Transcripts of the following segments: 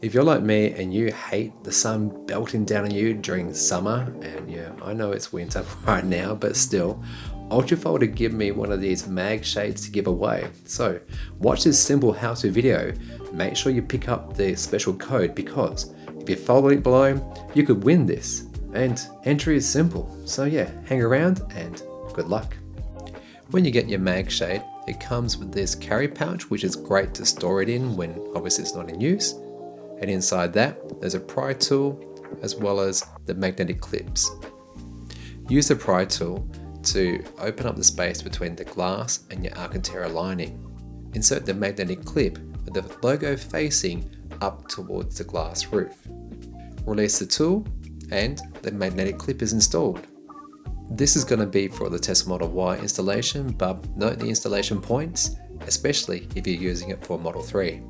If you're like me and you hate the sun belting down on you during summer, and yeah, I know it's winter right now, but still, Otrifowd have given me one of these mag shades to give away. So watch this simple how-to video. Make sure you pick up the special code, because if you follow it below, you could win this. And entry is simple. So yeah, hang around and good luck. When you get your mag shade, it comes with this carry pouch, which is great to store it in when obviously it's not in use. And inside that, there's a pry tool as well as the magnetic clips. Use the pry tool to open up the space between the glass and your Alcantara lining. Insert the magnetic clip with the logo facing up towards the glass roof. Release the tool and the magnetic clip is installed. This is going to be for the test Model Y installation, but note the installation points, especially if you're using it for Model 3.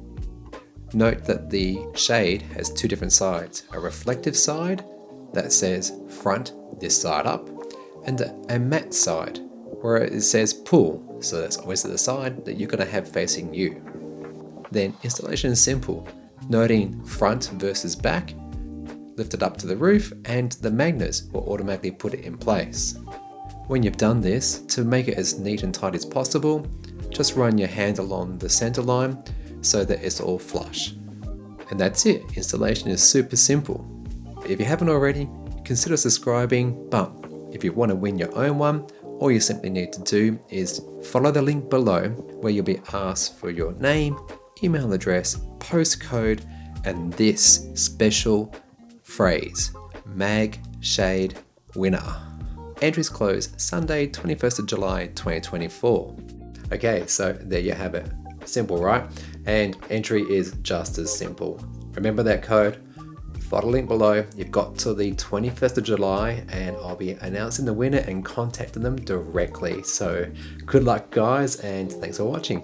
Note that the shade has two different sides, a reflective side that says front, this side up, and a matte side where it says pull, so that's obviously the side that you're going to have facing you. Then installation is simple, noting front versus back, lift it up to the roof, and the magnets will automatically put it in place. When you've done this, to make it as neat and tight as possible, just run your hand along the center line so that it's all flush. And that's it. Installation is super simple. If you haven't already, consider subscribing, but if you want to win your own one, all you simply need to do is follow the link below where you'll be asked for your name, email address, postcode, and this special phrase, mag shade winner. Entries close Sunday 21st of July 2024. Okay, so there you have it. Simple, right? And entry is just as simple. Remember that code? Follow the link below. You've got till the 21st of July and I'll be announcing the winner and contacting them directly. So good luck guys, and thanks for watching.